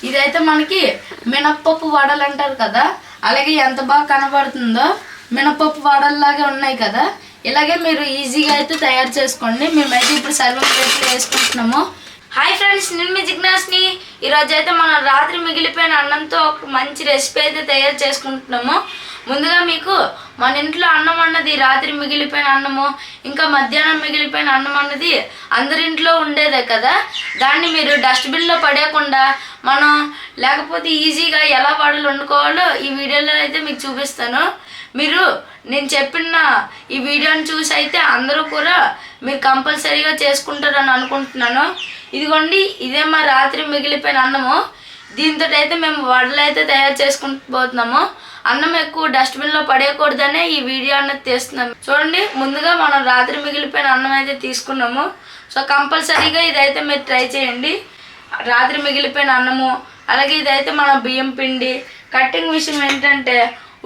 ఇదైతే మనకి మినప్పప్పు వడలు అంటారు కదా, అలాగే ఎంత బాగా కనబడుతుందో మినప్పప్పు వడల్లాగే ఉన్నాయి కదా. ఇలాగే మీరు ఈజీగా అయితే తయారు చేసుకోండి. మేమైతే ఇప్పుడు సర్వింగ్ ప్లేట్లో వేసుకుంటున్నాము. హాయ్ ఫ్రెండ్స్, నేను మీ జిజ్ఞాస్ని. ఈరోజు అయితే మనం రాత్రి మిగిలిపోయిన అన్నంతో ఒక మంచి రెసిపీ అయితే తయారు చేసుకుంటున్నాము. ముందుగా మీకు మన ఇంట్లో అన్నం అన్నది రాత్రి మిగిలిపోయిన అన్నము, ఇంకా మధ్యాహ్నం మిగిలిపోయిన అన్నం అన్నది అందరింట్లో ఉండేదే కదా. దాన్ని మీరు డస్ట్బిన్లో పడేయకుండా మనం లేకపోతే ఈజీగా ఎలా వడలు వండుకోవాలో ఈ వీడియోలో అయితే మీకు చూపిస్తాను. మీరు నేను చెప్పిన ఈ వీడియోని చూసి అయితే అందరూ కూడా మీరు కంపల్సరీగా చేసుకుంటారని అనుకుంటున్నాను. ఇదిగోండి, ఇదే మా రాత్రి మిగిలిపోయిన అన్నము. దీంతో అయితే మేము వడలు అయితే తయారు చేసుకుంటుపోతున్నాము. అన్నం ఎక్కువ డస్ట్బిన్లో పడేయకూడదనే ఈ వీడియో అన్నది తీస్తున్నాము. చూడండి, ముందుగా మనం రాత్రి మిగిలిపోయిన అన్నం అయితే తీసుకున్నాము. సో కంపల్సరీగా ఇదైతే మీరు ట్రై చేయండి. రాత్రి మిగిలిపోయిన అన్నము, అలాగే ఇదైతే మన బియ్యం పిండి. కట్టింగ్ విషయం ఏంటంటే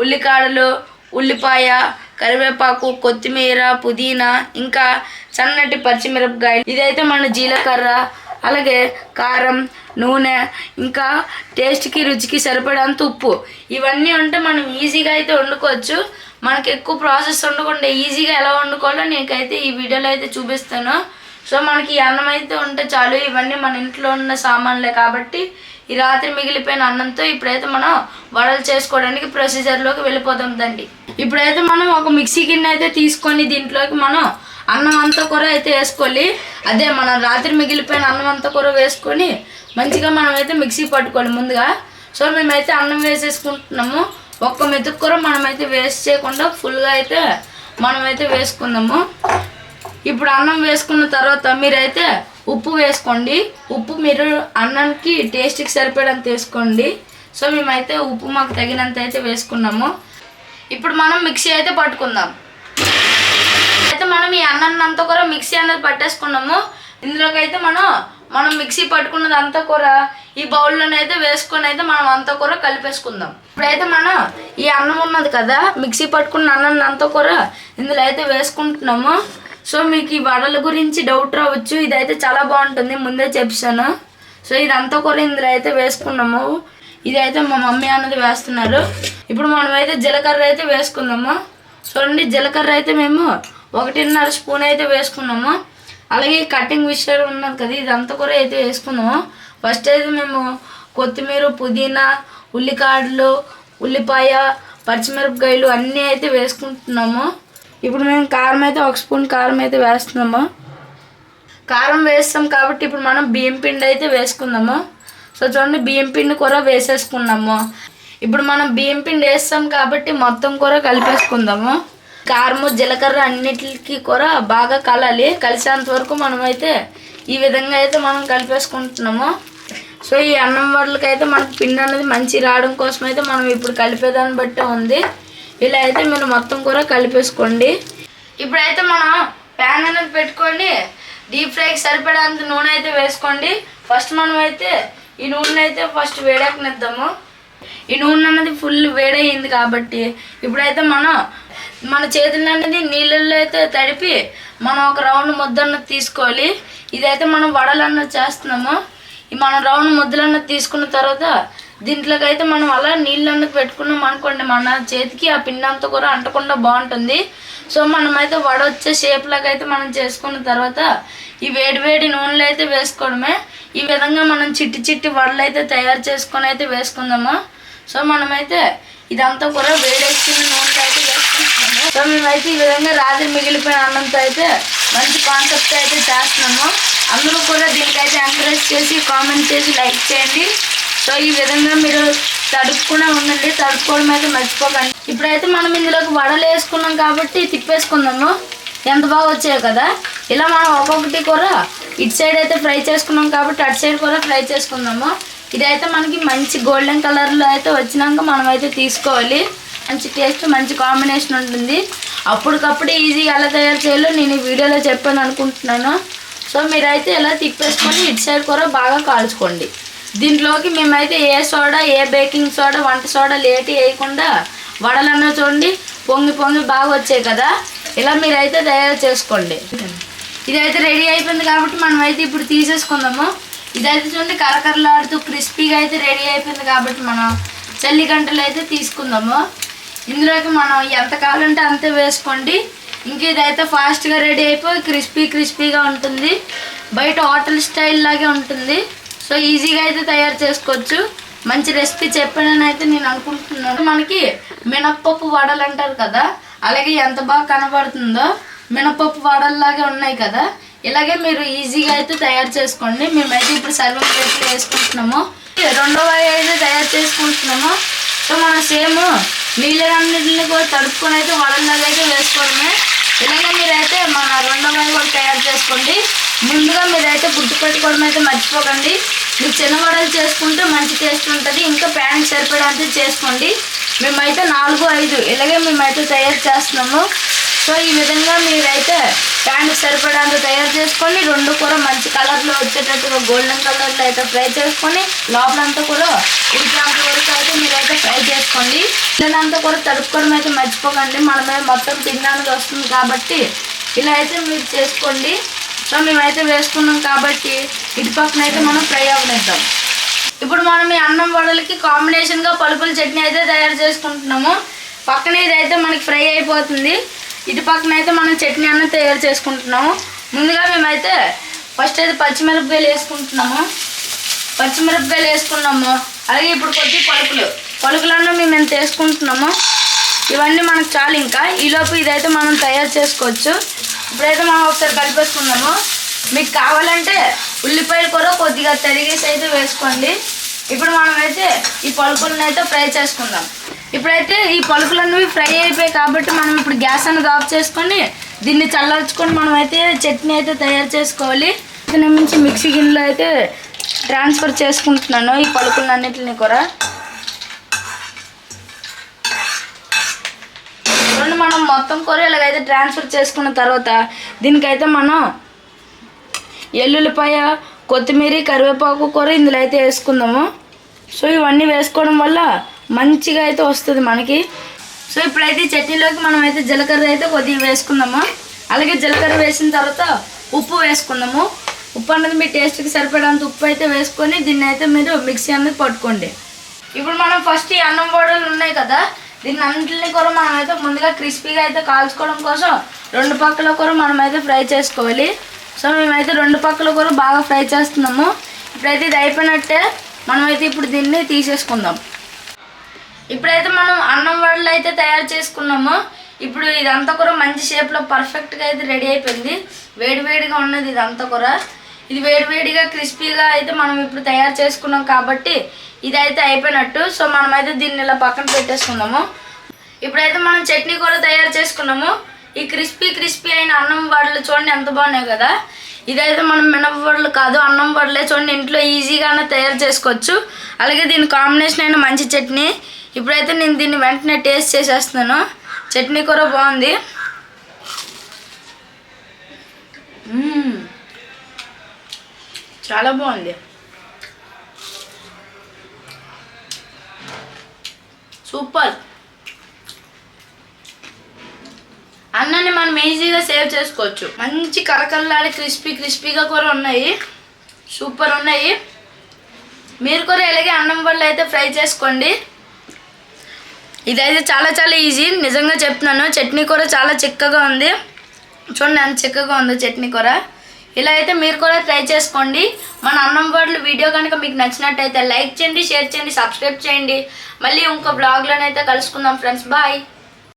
ఉల్లికాడలు, ఉల్లిపాయ, కరివేపాకు, కొత్తిమీర, పుదీనా, ఇంకా సన్నటి పచ్చిమిరపకాయలు. ఇదైతే మన జీలకర్ర, అలాగే కారం, నూనె, ఇంకా టేస్ట్కి రుచికి సరిపడేంత ఉప్పు. ఇవన్నీ ఉంటే మనం ఈజీగా అయితే వండుకోవచ్చు. మనకి ఎక్కువ ప్రాసెస్ ఉండకుండా ఈజీగా ఎలా వండుకోవాలో నీకైతే ఈ వీడియోలో అయితే చూపిస్తాను. సో మనకి ఈ అన్నం అయితే ఉంటే చాలు. ఇవన్నీ మన ఇంట్లో ఉన్న సామాన్లే కాబట్టి ఈ రాత్రి మిగిలిపోయిన అన్నంతో ఇప్పుడైతే మనం వడలు చేసుకోవడానికి ప్రొసీజర్లోకి వెళ్ళిపోతాం దండి. ఇప్పుడైతే మనం ఒక మిక్సీ గిన్నె అయితే తీసుకొని దీంట్లోకి మనం అన్నం అంతా కూర అయితే వేసుకోవాలి. అదే మనం రాత్రి మిగిలిపోయిన అన్నం అంతా కూర వేసుకొని మంచిగా మనం అయితే మిక్సీ పట్టుకోవాలి ముందుగా. సో మేమైతే అన్నం వేసేసుకుంటున్నాము. ఒక్క మెతుకు కూర మనమైతే వేస్ట్ చేయకుండా ఫుల్గా అయితే మనమైతే వేసుకుందాము. ఇప్పుడు అన్నం వేసుకున్న తర్వాత మీరైతే ఉప్పు వేసుకోండి. ఉప్పు మీరు అన్నానికి టేస్ట్కి సరిపడంత వేసుకోండి. సో మేమైతే ఉప్పు మాకు తగినంత అయితే వేసుకున్నాము. ఇప్పుడు మనం మిక్సీ అయితే పట్టుకుందాం. అయితే మనం ఈ అన్నాన్ని అంతా కూడా మిక్సీ అనేది పట్టేసుకున్నాము. ఇందులోకి అయితే మనం మిక్సీ పట్టుకున్నది అంతా కూర ఈ బౌల్లోనైతే వేసుకొని అయితే మనం అంతా కూర కలిపేసుకుందాం. ఇప్పుడైతే మనం ఈ అన్నం ఉన్నది కదా, మిక్సీ పట్టుకున్న అన్నాన్ని అంతా కూర ఇందులో అయితే వేసుకుంటున్నాము. సో మీకు ఈ వడల గురించి డౌట్ రావచ్చు, ఇదైతే చాలా బాగుంటుంది ముందే చెప్పాను. సో ఇదంతా కూడా ఇందులో అయితే వేసుకున్నాము. ఇదైతే మా మమ్మీ అన్నది వేస్తున్నారు. ఇప్పుడు మనమైతే జీలకర్ర అయితే వేసుకుందాము. చూడండి, జీలకర్ర అయితే మేము 1.5 స్పూన్ అయితే వేసుకున్నాము. అలాగే కటింగ్ విషయం ఉన్నది కదా, ఇదంతా కూడా అయితే వేసుకున్నాము. ఫస్ట్ అయితే మేము కొత్తిమీర, పుదీనా, ఉల్లికాడలు, ఉల్లిపాయ, పచ్చిమిరపకాయలు అన్నీ అయితే వేసుకుంటున్నాము. ఇప్పుడు మేము కారం అయితే 1 స్పూన్ కారం అయితే వేస్తున్నాము. కారం వేస్తాం కాబట్టి ఇప్పుడు మనం బియ్యం పిండి అయితే వేసుకుందాము. సో చూడండి, బియ్యం పిండి కూర వేసేసుకున్నాము. ఇప్పుడు మనం బియ్యం పిండి వేస్తాం కాబట్టి మొత్తం కూర కలిపేసుకుందాము. కారము, జీలకర్ర అన్నిటికి కూర బాగా కలాలి. కలిసేంత వరకు మనమైతే ఈ విధంగా అయితే మనం కలిపేసుకుంటున్నాము. సో ఈ అన్నం వడలకి అయితే మనకు పిండి అనేది మంచి రావడం కోసం అయితే మనం ఇప్పుడు కలిపేదాన్ని బట్టే ఉంది. ఇలా అయితే మీరు మొత్తం కూడా కలిపేసుకోండి. ఇప్పుడైతే మనం ప్యాన్ అనేది పెట్టుకొని డీప్ ఫ్రైకి సరిపడేంత నూనె అయితే వేసుకోండి. ఫస్ట్ మనం అయితే ఈ నూనె అయితే ఫస్ట్ వేడెక్కనిద్దాము. ఈ నూనె అనేది ఫుల్ వేడయింది కాబట్టి ఇప్పుడైతే మన చేతులు అనేది నీళ్ళల్లో అయితే తడిపి మనం ఒక రౌండ్ ముద్ద అన్నది తీసుకోవాలి. ఇదైతే మనం వడలు అన్నది చేస్తున్నాము. మనం రౌండ్ ముద్దలు అన్నది తీసుకున్న తర్వాత దీంట్లోకి అయితే మనం అలా నీళ్ళు అన్నది పెట్టుకున్నాం అనుకోండి, మన చేతికి ఆ పిండి అంతా కూడా అంటకుండా బాగుంటుంది. సో మనమైతే వడ వచ్చే షేప్ లాగా అయితే మనం చేసుకున్న తర్వాత ఈ వేడి నూనెలు అయితే వేసుకోవడమే. ఈ విధంగా మనం చిట్టి వడలు అయితే తయారు చేసుకొని అయితే వేసుకుందాము. సో మనమైతే ఇదంతా కూడా వేడెక్కిన నూనెలు అయితే వేసుకుంటున్నాము. సో మేమైతే ఈ విధంగా రాత్రి మిగిలిపోయిన అన్నంతో అయితే మంచి కాన్సెప్ట్ అయితే చేస్తున్నాము. అందరూ కూడా దీనికైతే ఎంకరేజ్ చేసి కామెంట్ చేసి లైక్ చేయండి. సో ఈ విధంగా మీరు తడుపుకుండా ఉండండి, తడుపుకోవడం అయితే మర్చిపోకండి. ఇప్పుడైతే మనం ఇందులోకి వడలు వేసుకున్నాం కాబట్టి తిప్పేసుకుందాము. ఎంత బాగా వచ్చాయి కదా. ఇలా మనం ఒక్కొక్కటి కూర ఇటు సైడ్ అయితే ఫ్రై చేసుకున్నాం కాబట్టి అటు సైడ్ కూడా ఫ్రై చేసుకుందాము. ఇదైతే మనకి మంచి గోల్డెన్ కలర్లో అయితే వచ్చినాక మనం అయితే తీసుకోవాలి. మంచి టేస్ట్, మంచి కాంబినేషన్ ఉంటుంది. అప్పటికప్పుడు ఈజీగా ఎలా తయారు చేయాలో నేను ఈ వీడియోలో చెప్పాను అనుకుంటున్నాను. సో మీరైతే ఇలా తిప్పేసుకొని ఇటు సైడ్ కూర బాగా కాల్చుకోండి. దీంట్లోకి మేమైతే ఏ సోడా, ఏ బేకింగ్ సోడా, వంట సోడా లేటి వేయకుండా వడలన్నా చూడండి పొంగి బాగా వచ్చాయి కదా. ఇలా మీరైతే తయారు చేసుకోండి. ఇదైతే రెడీ అయిపోయింది కాబట్టి మనం అయితే ఇప్పుడు తీసేసుకుందాము. ఇదైతే చూడండి కరకరలాడుతూ క్రిస్పీగా అయితే రెడీ అయిపోయింది. కాబట్టి మనం చల్లి గంటలు అయితే తీసుకుందాము. ఇందులోకి మనం ఎంత కావాలంటే అంతే వేసుకోండి. ఇంక ఇదైతే ఫాస్ట్గా రెడీ అయిపోయి క్రిస్పీగా ఉంటుంది. బయట హోటల్ స్టైల్ లాగే ఉంటుంది. సో ఈజీగా అయితే తయారు చేసుకోవచ్చు. మంచి రెసిపీ చెప్పానని అయితే నేను అనుకుంటున్నాను. మనకి మినప్పప్పు వడలు అంటారు కదా, అలాగే ఎంత బాగా కనబడుతుందో మినప్పప్పు వడల్లాగే ఉన్నాయి కదా, ఇలాగే మీరు ఈజీగా అయితే తయారు చేసుకోండి. మేమైతే ఇప్పుడు సర్వింగ్ ప్లేట్లో వేసుకుంటున్నాము. రెండవ అయితే తయారు చేసుకుంటున్నాము. సో మనం సేమ్ నీళ్ళన్నింటిని కూడా తడుపుకొని అయితే వడల్లాగా అయితే వేసుకోవడమే. ఇలాగే మీరైతే మన రెండవ కూడా తయారు చేసుకోండి. ముందుగా మీరైతే గుర్తుపెట్టుకోవడం అయితే మర్చిపోకండి. మీరు చిన్న వడలు చేసుకుంటే మంచి టేస్ట్ ఉంటుంది. ఇంకా ప్యాన్కి సరిపడానికి చేసుకోండి. మేమైతే 4-5 ఇలాగే మేమైతే తయారు చేస్తున్నాము. సో ఈ విధంగా మీరైతే ప్యాన్కి సరిపడానికి తయారు చేసుకొని రెండు కూడా మంచి కలర్లో వచ్చేటట్టుగా గోల్డెన్ కలర్లో అయితే ఫ్రై చేసుకొని లోపలంతా కూడా ఉడికేంత వరకు అయితే మీరైతే ఫ్రై చేసుకోండి. ఇదంతా కూడా తడుపుకోవడం అయితే మర్చిపోకండి. మన మీద మొత్తం తినడానికి వస్తుంది కాబట్టి ఇలా అయితే మీరు చేసుకోండి. సో మేమైతే వేసుకున్నాం కాబట్టి ఇటు పక్కన అయితే మనం ఫ్రై అవ్వనిద్దాం. ఇప్పుడు మనం ఈ అన్నం వడలకి కాంబినేషన్గా పలుకుల చట్నీ అయితే తయారు చేసుకుంటున్నాము. పక్కన ఇదైతే మనకి ఫ్రై అయిపోతుంది. ఇటు పక్కన అయితే మనం చట్నీ అన్నది తయారు చేసుకుంటున్నాము. ముందుగా మేమైతే ఫస్ట్ అయితే పచ్చిమిరపకాయలు వేసుకుంటున్నాము. అలాగే ఇప్పుడు కొద్ది పలుకులన్నీ మేము ఎంత వేసుకుంటున్నాము. ఇవన్నీ మనకు చాలు. ఇంకా ఈలోపు ఇదైతే మనం తయారు చేసుకోవచ్చు. ఇప్పుడైతే మనం ఒకసారి కలిపేసుకుందాము. మీకు కావాలంటే ఉల్లిపాయలు కూడా కొద్దిగా తరిగేసి అయితే వేసుకోండి. ఇప్పుడు మనమైతే ఈ పలుకులను అయితే ఫ్రై చేసుకుందాం. ఇప్పుడైతే ఈ పలుకులన్నీ ఫ్రై అయిపోయాయి కాబట్టి మనం ఇప్పుడు గ్యాస్ అనేది ఆఫ్ చేసుకొని దీన్ని చల్లార్చుకొని మనమైతే చట్నీ అయితే తయారు చేసుకోవాలి. దీని నుంచి మిక్సీ గిన్నెలో అయితే ట్రాన్స్ఫర్ చేసుకుంటున్నాను ఈ పలుకులన్నిటిని కూడా. మనం మొత్తం కూర ఇలాగైతే ట్రాన్స్ఫర్ చేసుకున్న తర్వాత దీనికైతే మనం ఎల్లుల్లిపాయ, కొత్తిమీర, కరివేపాకు కూర ఇందులో అయితే వేసుకుందాము. సో ఇవన్నీ వేసుకోవడం వల్ల మంచిగా అయితే వస్తుంది మనకి. సో ఇప్పుడైతే చట్నీలోకి మనం అయితే జీలకర్ర అయితే కొద్దిగా వేసుకుందాము. అలాగే జీలకర్ర వేసిన తర్వాత ఉప్పు వేసుకుందాము. ఉప్పు అన్నది మీ టేస్ట్కి సరిపడేంత ఉప్పు అయితే వేసుకొని దీన్ని అయితే మీరు మిక్సీ అనేది పట్టుకోండి. ఇప్పుడు మనం ఫస్ట్ ఈ అన్నం వడలు ఉన్నాయి కదా, దీన్ని అన్నింటినీ కూడా మనం అయితే ముందుగా క్రిస్పీగా అయితే కాల్చుకోవడం కోసం రెండు పక్కల కూడా మనం అయితే ఫ్రై చేసుకోవాలి. సో మేమైతే రెండు పక్కల కూడా బాగా ఫ్రై చేస్తున్నాము. ఇప్పుడైతే ఇది అయిపోయినట్టే మనమైతే ఇప్పుడు దీన్ని తీసేసుకుందాం. ఇప్పుడైతే మనం అన్నం వడలు అయితే తయారు చేసుకున్నాము. ఇప్పుడు ఇదంతా కూడా మంచి షేప్లో పర్ఫెక్ట్గా అయితే రెడీ అయిపోయింది. వేడివేడిగా ఉన్నది ఇదంతా కూడా. ఇది వేడివేడిగా క్రిస్పీగా అయితే మనం ఇప్పుడు తయారు చేసుకున్నాం కాబట్టి ఇదైతే అయిపోయినట్టు. సో మనమైతే దీన్ని ఇలా పక్కన పెట్టేసుకుందాము. ఇప్పుడైతే మనం చట్నీ కూడా తయారు చేసుకున్నాము. ఈ క్రిస్పీ అయిన అన్నం వడలు చూడండి ఎంత బాగున్నాయి కదా. ఇదైతే మనం మినప వడలు కాదు, అన్నం వడలే. చూడండి ఇంట్లో ఈజీగానే తయారు చేసుకోవచ్చు. అలాగే దీని కాంబినేషన్ అయిన మంచి చట్నీ. ఇప్పుడైతే నేను దీన్ని వెంటనే టేస్ట్ చేసేస్తున్నాను. చట్నీ కూడా బాగుంది. చాలా బాగుంది, సూపర్. అన్నాన్ని మనం ఈజీగా సేవ్ చేసుకోవచ్చు. మంచి కరకరలాడే క్రిస్పీగా కూడా ఉన్నాయి, సూపర్ ఉన్నాయి. మీరు కూడా ఇలాగే అన్నం వడలు అయితే ఫ్రై చేసుకోండి. ఇదైతే చాలా ఈజీ, నిజంగా చెప్తున్నాను. చట్నీ కూడా చాలా చిక్కగా ఉంది. చూడండి ఎంత చిక్కగా ఉందో చట్నీ కూర. ఇలా అయితే మీరు కూడా ట్రై చేసుకోండి. మన అన్నం వడలు వీడియో కనుక మీకు నచ్చినట్టయితే లైక్ చేయండి, షేర్ చేయండి, సబ్స్క్రైబ్ చేయండి. మళ్ళీ ఇంకో బ్లాగ్లోనైతే కలుసుకుందాం ఫ్రెండ్స్. బాయ్.